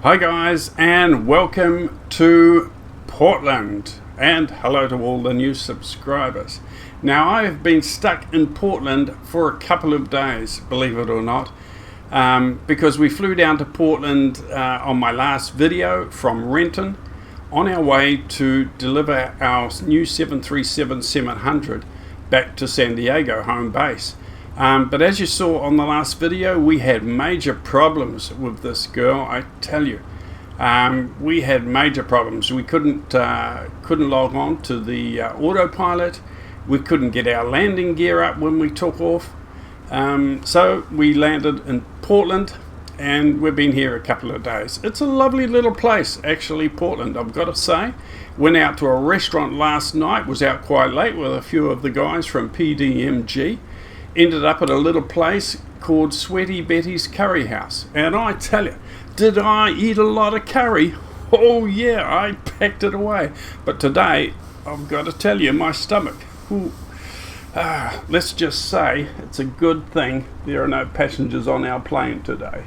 Hi guys, and welcome to Portland, and hello to all the new subscribers. Now, I have been stuck in Portland for a couple of days, believe it or not, because we flew down to Portland on my last video from Renton on our way to deliver our new 737-700 back to San Diego home base. But as you saw on the last video, we had major problems with this girl. I tell you, we had major problems. We couldn't log on to the autopilot. We couldn't get our landing gear up when we took off. So we landed in Portland, and we've been here a couple of days. It's a lovely little place, actually, Portland, I've got to say. Went out to a restaurant last night, was out quite late with a few of the guys from PMDG. Ended up at a little place called Sweaty Betty's Curry House. And I tell you, did I eat a lot of curry? Oh yeah, I packed it away. But today, I've got to tell you, my stomach, let's just say it's a good thing there are no passengers on our plane today.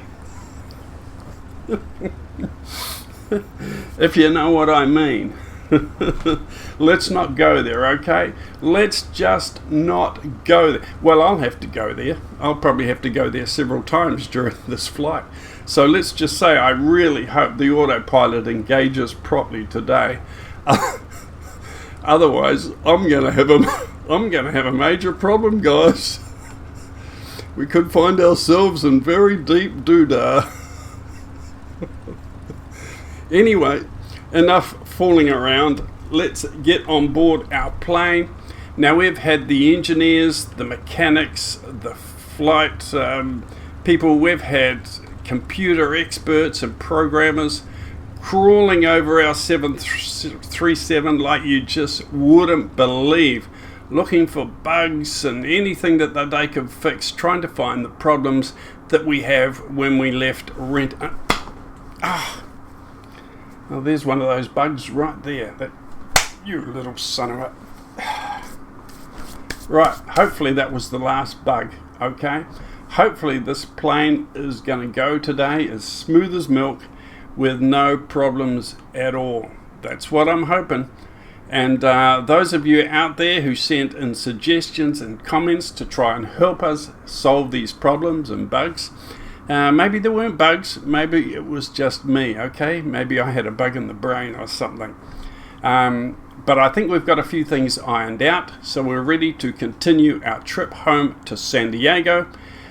If you know what I mean. Let's not go there, okay? Let's just not go there. Well, I'll have to go there. I'll probably have to go there several times during this flight. So let's just say I really hope the autopilot engages properly today. Otherwise, I'm going to have a major problem, guys. We could find ourselves in very deep doodah. Anyway, enough fooling around. Let's get on board our plane. Now, we've had the engineers, the mechanics, the flight people, we've had computer experts and programmers crawling over our 737 like you just wouldn't believe, looking for bugs and anything that they could fix, trying to find the problems that we have when we left Renton. Well, there's one of those bugs right there. That, you little son of a... Right, hopefully that was the last bug, okay? Hopefully this plane is going to go today as smooth as milk with no problems at all. That's what I'm hoping. And those of you out there who sent in suggestions and comments to try and help us solve these problems and bugs, maybe there weren't bugs, maybe it was just me, okay? Maybe I had a bug in the brain or something. But I think we've got a few things ironed out, so we're ready to continue our trip home to San Diego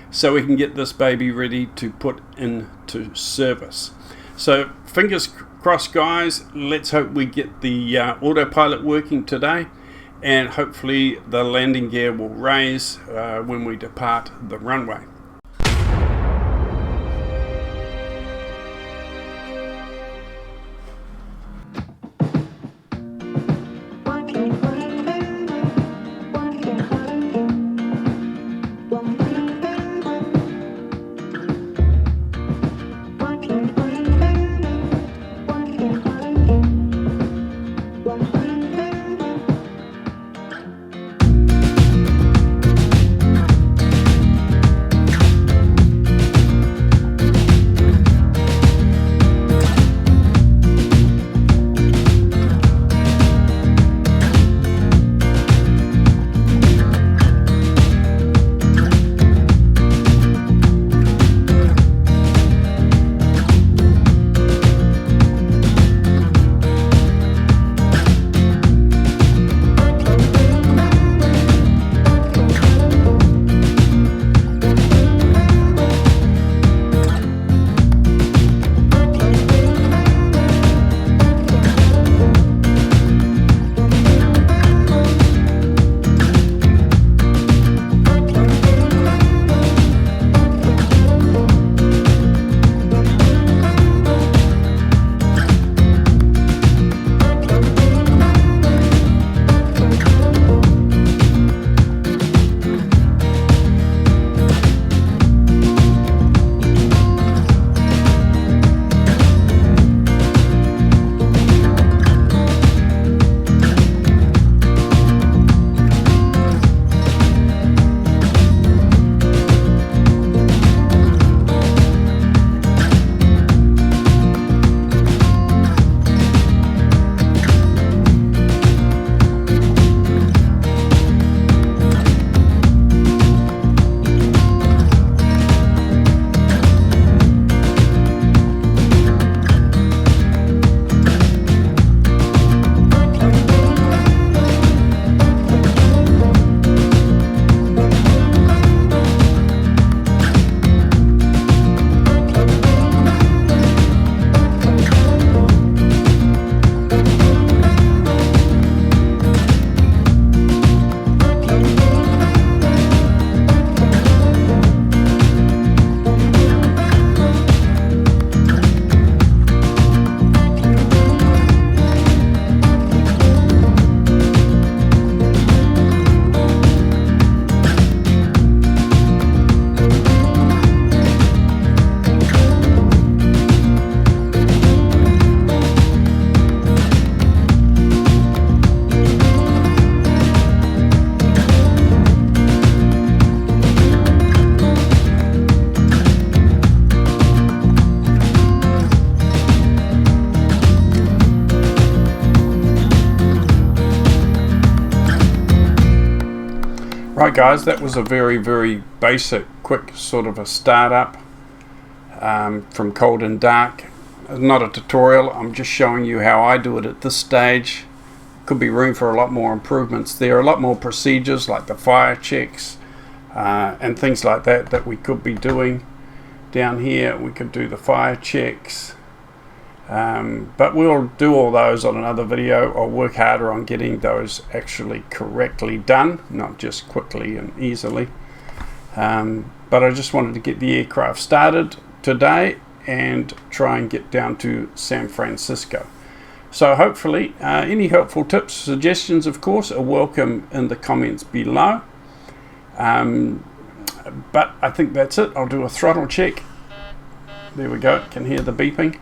so we can get this baby ready to put into service. So fingers crossed, guys. Let's hope we get the autopilot working today, and hopefully the landing gear will raise when we depart the runway. Right guys, that was a very basic, quick sort of a startup from cold and dark. Not a tutorial, I'm just showing you how I do it at this stage. Could be room for a lot more improvements. There are a lot more procedures like the fire checks and things like that we could be doing. Down here we could do the fire checks, but we'll do all those on another video. I'll work harder on getting those actually correctly done, not just quickly and easily. But I just wanted to get the aircraft started today and try and get down to San Francisco. So hopefully any helpful tips, suggestions of course are welcome in the comments below. But I think that's it. I'll do a throttle check. There we go, can hear the beeping.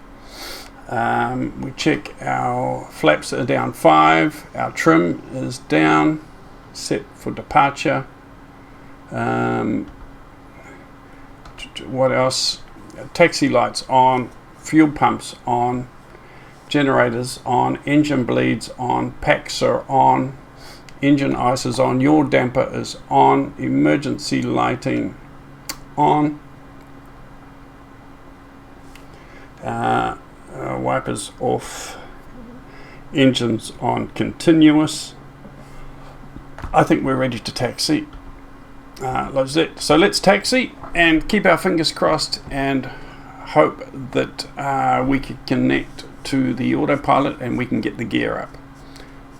We check our flaps are down 5, our trim is down, set for departure. What else? Taxi lights on, fuel pumps on, generators on, engine bleeds on, packs are on, engine ice is on, yaw damper is on, emergency lighting on, wipers off, engines on continuous. I think we're ready to taxi. That's it. So let's taxi and keep our fingers crossed and hope that we can connect to the autopilot and we can get the gear up.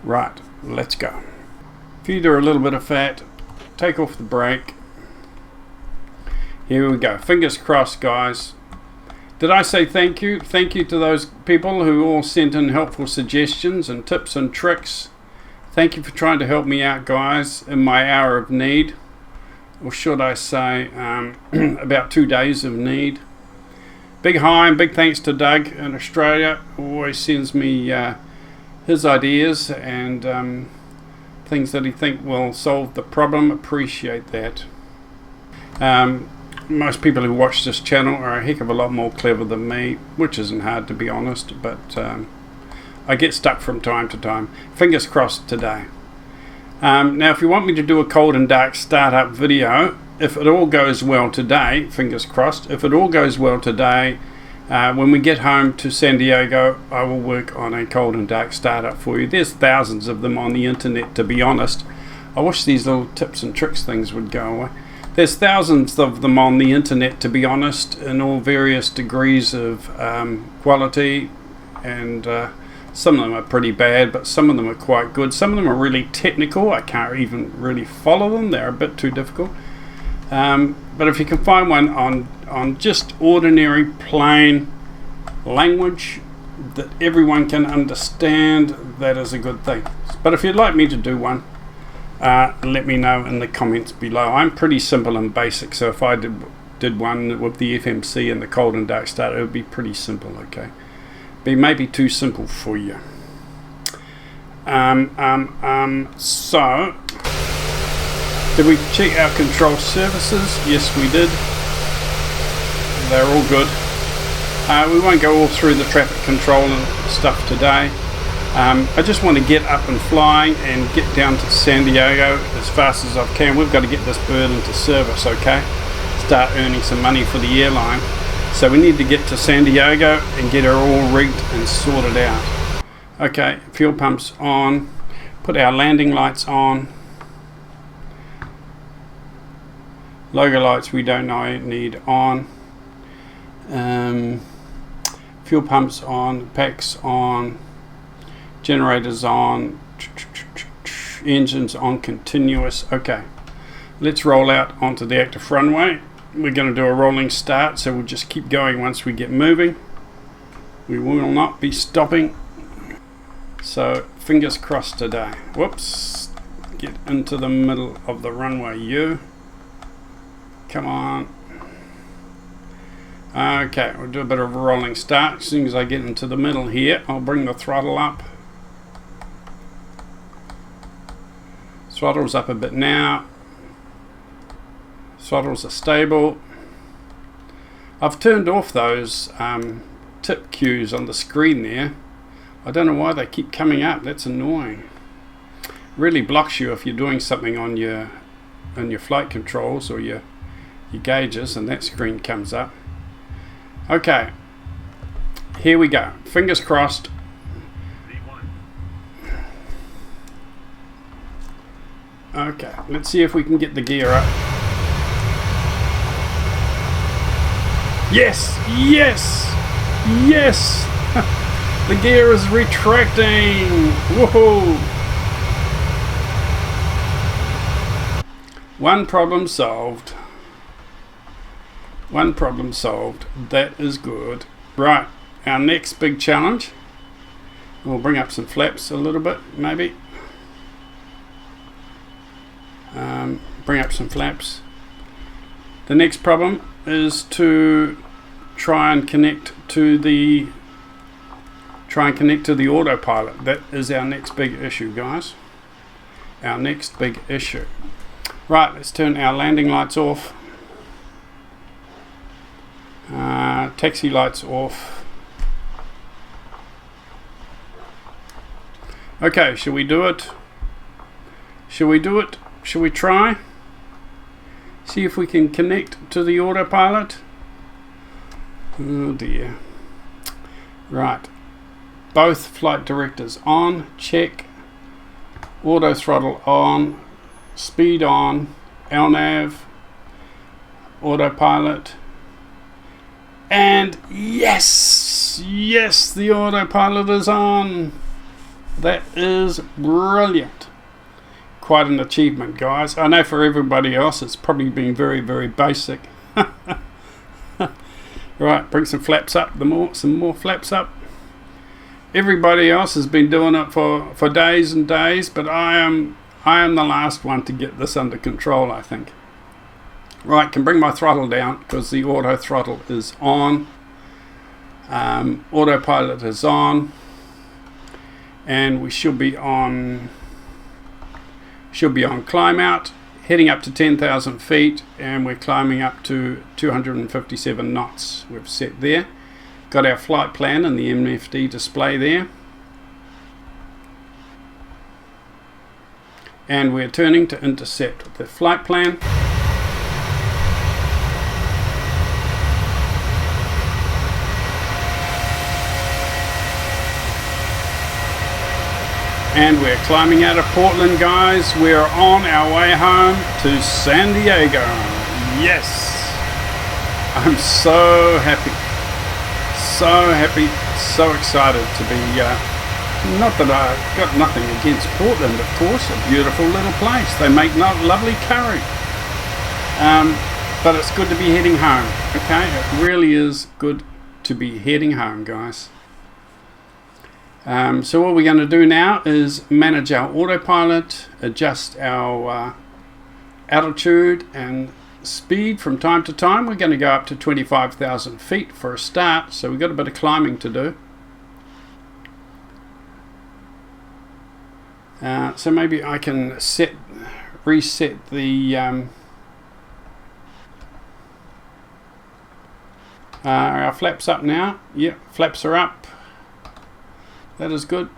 Right, let's go. Feed her a little bit of fat, take off the brake. Here we go. Fingers crossed, guys. Did I say thank you? Thank you to those people who all sent in helpful suggestions and tips and tricks. Thank you for trying to help me out, guys, in my hour of need. Or should I say about 2 days of need. Big hi and big thanks to Doug in Australia, who always sends me his ideas and things that he thinks will solve the problem. Appreciate that. Most people who watch this channel are a heck of a lot more clever than me, which isn't hard to be honest, but I get stuck from time to time. Fingers crossed today. Now if you want me to do a cold and dark startup video, if it all goes well today, fingers crossed, if it all goes well today, when we get home to San Diego, I will work on a cold and dark startup for you. There's thousands of them on the internet, to be honest. I wish these little tips and tricks things would go away. There's thousands of them on the internet, to be honest, in all various degrees of quality, and some of them are pretty bad, but some of them are quite good. Some of them are really technical. I can't even really follow them. They're a bit too difficult. But if you can find one on just ordinary plain language that everyone can understand, that is a good thing. But if you'd like me to do one, let me know in the comments below. I'm pretty simple and basic, so if I did one with the FMC and the cold and dark starter, it would be pretty simple. Okay, be maybe too simple for you. So did we check our control surfaces? Yes, we did. They're all good. We won't go all through the traffic control and stuff today. I just want to get up and flying and get down to San Diego as fast as I can. We've got to get this bird into service, okay? Start earning some money for the airline. So we need to get to San Diego and get her all rigged and sorted out. Okay, fuel pumps on. Put our landing lights on. Logo lights we don't need on. Fuel pumps on. Packs on. Generators on, engines on continuous. Okay, let's roll out onto the active runway. We're going to do a rolling start, so we'll just keep going once we get moving. We will not be stopping. So fingers crossed today. Whoops, get into the middle of the runway, you. Come on. Okay, we'll do a bit of a rolling start. As soon as I get into the middle here, I'll bring the throttle up. Throttle's up a bit now. Throttles are stable. I've turned off those tip cues on the screen there. I don't know why they keep coming up. That's annoying. Really blocks you if you're doing something on your in your flight controls or your gauges, and that screen comes up. Okay, here we go. Fingers crossed. Okay, let's see if we can get the gear up. Yes, yes, yes. The gear is retracting. Woohoo! One problem solved. One problem solved. That is good. Right, our next big challenge. We'll bring up some flaps a little bit, maybe. Bring up some flaps. The next problem is to try and connect to the autopilot. That is our next big issue, guys. Our next big issue. Right, let's turn our landing lights off. Taxi lights off. Okay, shall we do it? Shall we do it? Shall we try? See if we can connect to the autopilot. Oh dear. Right. Both flight directors on. Check. Auto throttle on. Speed on. LNAV. Autopilot. And yes! Yes, the autopilot is on. That is brilliant. Quite an achievement, guys. I know for everybody else it's probably been very, very basic. Right, bring some flaps up. Some more flaps up. Everybody else has been doing it for days and days, but I am the last one to get this under control, I think. Right, can bring my throttle down because the auto throttle is on. Autopilot is on, and we should be on climb out, heading up to 10,000 feet, and we're climbing up to 257 knots. We've set there. Got our flight plan and the MFD display there. And we're turning to intercept the flight plan. And we're climbing out of Portland, guys. We're on our way home to San Diego. Yes! I'm so happy. So happy, so excited to be, not that I've got nothing against Portland, of course, a beautiful little place. They make lovely curry. But it's good to be heading home, okay? It really is good to be heading home, guys. So what we're going to do now is manage our autopilot, adjust our altitude and speed from time to time. We're going to go up to 25,000 feet for a start, so we've got a bit of climbing to do. So maybe I can reset the our flaps up now. Yep, flaps are up. That is good.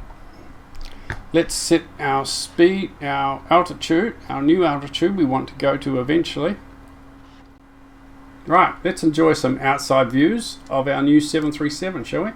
Let's set our speed, our altitude, our new altitude we want to go to eventually. Right, let's enjoy some outside views of our new 737, shall we?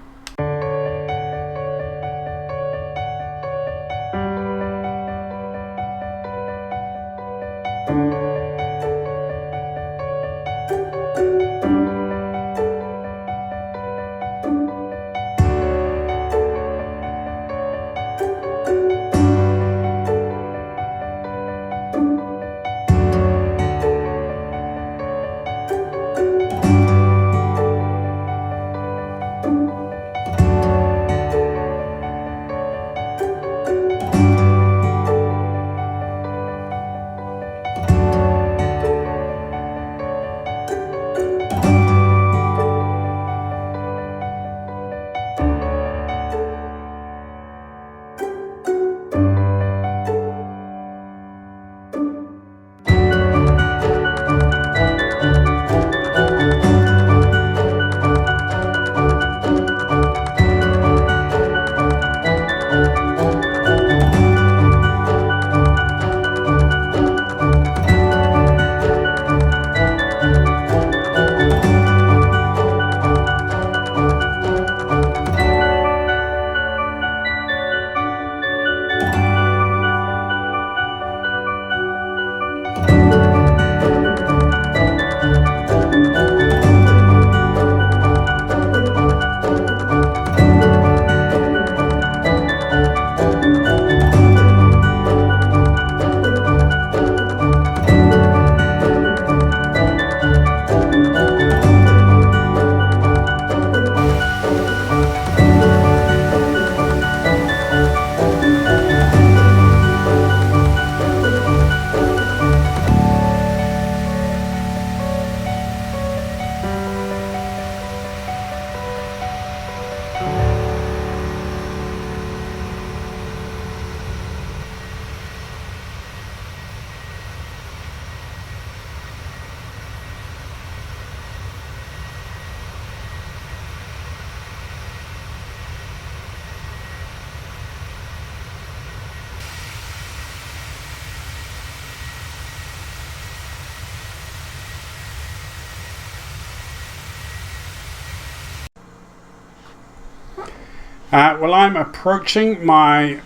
Well, I'm approaching my,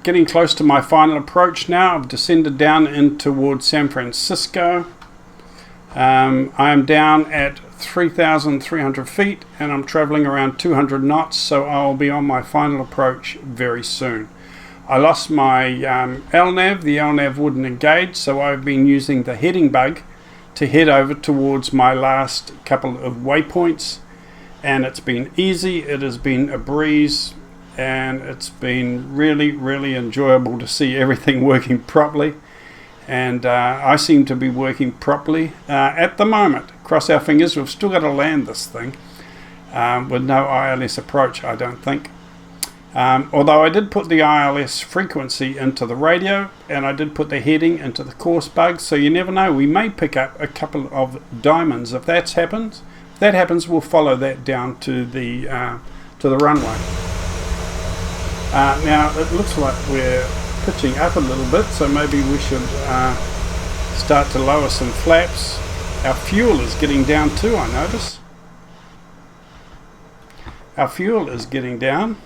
getting close to my final approach now. I've descended down in towards San Francisco. I am down at 3,300 feet and I'm traveling around 200 knots, so I'll be on my final approach very soon. I lost my LNAV. The LNAV wouldn't engage, so I've been using the heading bug to head over towards my last couple of waypoints, and it's been easy. It has been a breeze, and it's been really enjoyable to see everything working properly, and I seem to be working properly at the moment. Cross our fingers. We've still got to land this thing with no ILS approach, I don't think. Although I did put the ILS frequency into the radio, and I did put the heading into the course bug, so you never know, we may pick up a couple of diamonds. If that happens, we'll follow that down to the runway. Now it looks like we're pitching up a little bit, so maybe we should start to lower some flaps. Our fuel is getting down too, I notice. Our fuel is getting down.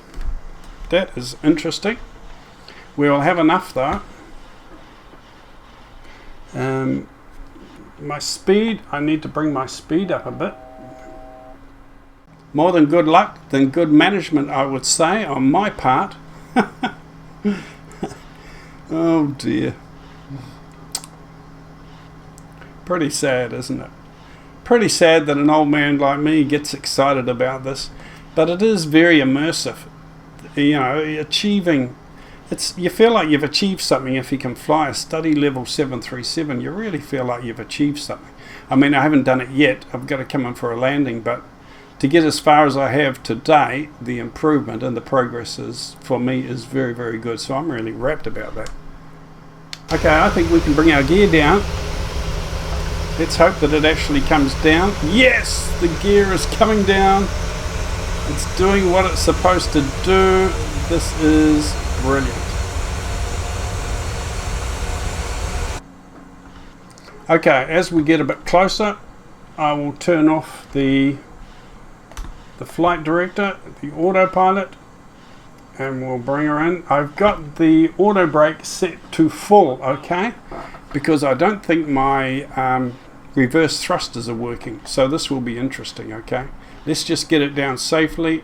That is interesting. We'll have enough though. My speed, I need to bring my speed up a bit. More than good luck than good management, I would say, on my part. Oh dear. Pretty sad, isn't it? Pretty sad that an old man like me gets excited about this, but it is very immersive. You know, achieving, you feel like you've achieved something if you can fly a study level 737. You really feel like you've achieved something. I mean, I haven't done it yet. I've got to come in for a landing, but to get as far as I have today, the improvement and the progress is, for me, is very good. So I'm really rapt about that. Okay, I think we can bring our gear down. Let's hope that it actually comes down. Yes, the gear is coming down. It's doing what it's supposed to do. This is brilliant. Okay, as we get a bit closer, I will turn off the flight director, the autopilot, and we'll bring her in. I've got the auto brake set to full, okay, because I don't think my reverse thrusters are working, so this will be interesting. Okay, let's just get it down safely.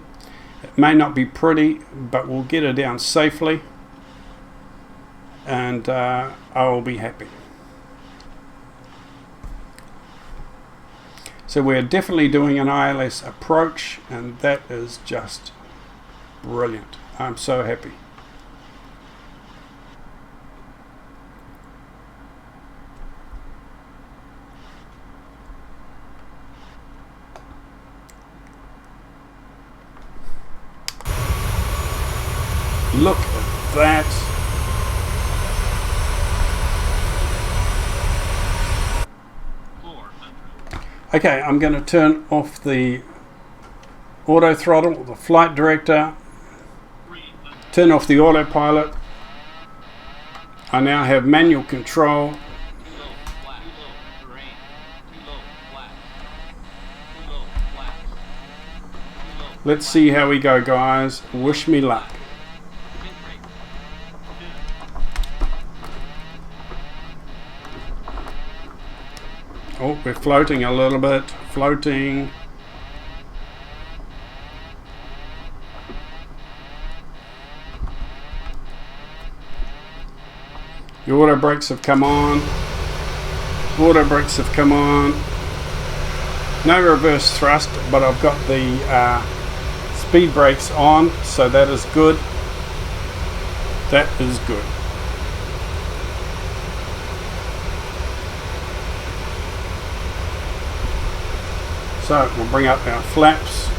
It may not be pretty, but we'll get it down safely, and I will be happy. So we're definitely doing an ILS approach, and that is just brilliant. I'm so happy. Look at that. Okay, I'm going to turn off the auto throttle, the flight director, turn off the autopilot. I now have manual control. Let's see how we go, guys. Wish me luck. Oh, we're floating a little bit. Floating. The auto brakes have come on. Auto brakes have come on. No reverse thrust, but I've got the speed brakes on, so that is good. That is good. So we'll bring up our flaps.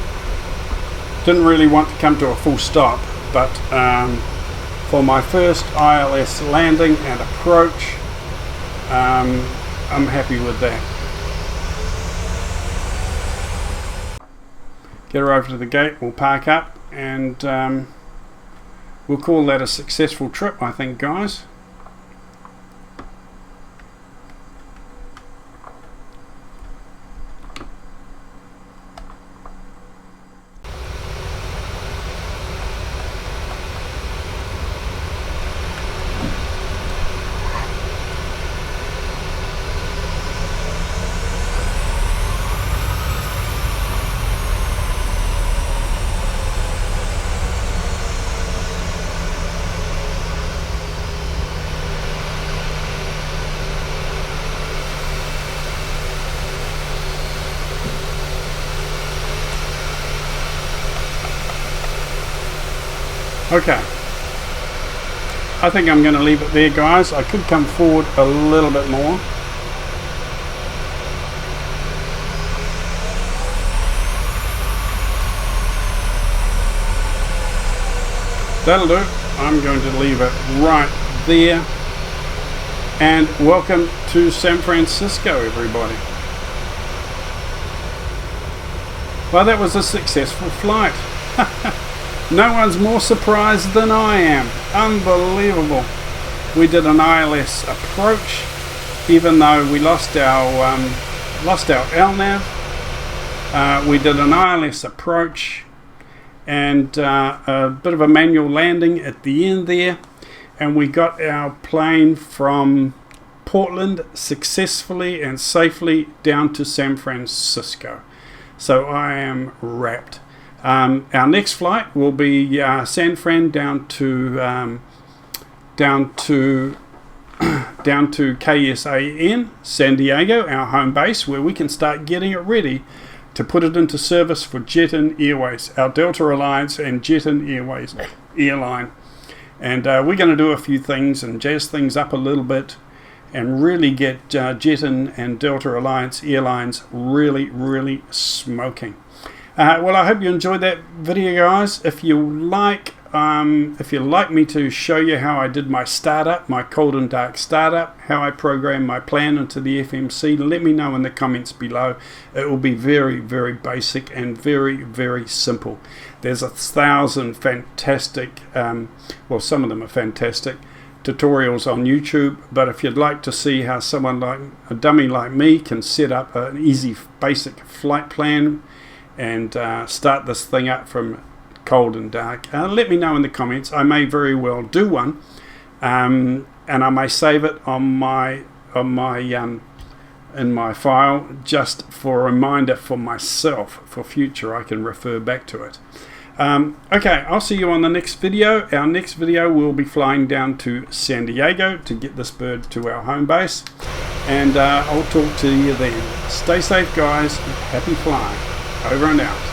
Didn't really want to come to a full stop, but for my first ILS landing and approach, I'm happy with that. Get her over to the gate, we'll park up, and we'll call that a successful trip, I think, guys. Okay, I think I'm going to leave it there, guys. I could come forward a little bit more. That'll do. I'm going to leave it right there. And welcome to San Francisco, everybody. Well, that was a successful flight. No one's more surprised than I am. Unbelievable. We did an ILS approach, even though we lost our LNAV. We did an ILS approach and a bit of a manual landing at the end there, and we got our plane from Portland successfully and safely down to San Francisco. So I am wrapped. Our next flight will be San Fran down to KSAN, San Diego, our home base, where we can start getting it ready to put it into service for Jet-In Airways, our Delta Alliance and Jet-In Airways airline. And we're going to do a few things and jazz things up a little bit and really get Jet-In and Delta Alliance airlines really smoking. Well, I hope you enjoyed that video, guys. If you like me to show you how I did my startup, my cold and dark startup, how I programmed my plan into the FMC, let me know in the comments below. It will be very basic and very simple. There's 1,000 fantastic, well, some of them are fantastic, tutorials on YouTube, but if you'd like to see how someone like a dummy like me can set up an easy basic flight plan and start this thing up from cold and dark, let me know in the comments. I may very well do one, and I may save it in my file just for a reminder for myself for future. I can refer back to it. Okay, I'll see you on the next video. Our next video will be flying down to San Diego to get this bird to our home base, and I'll talk to you then. Stay safe, guys. Happy flying. Over and out.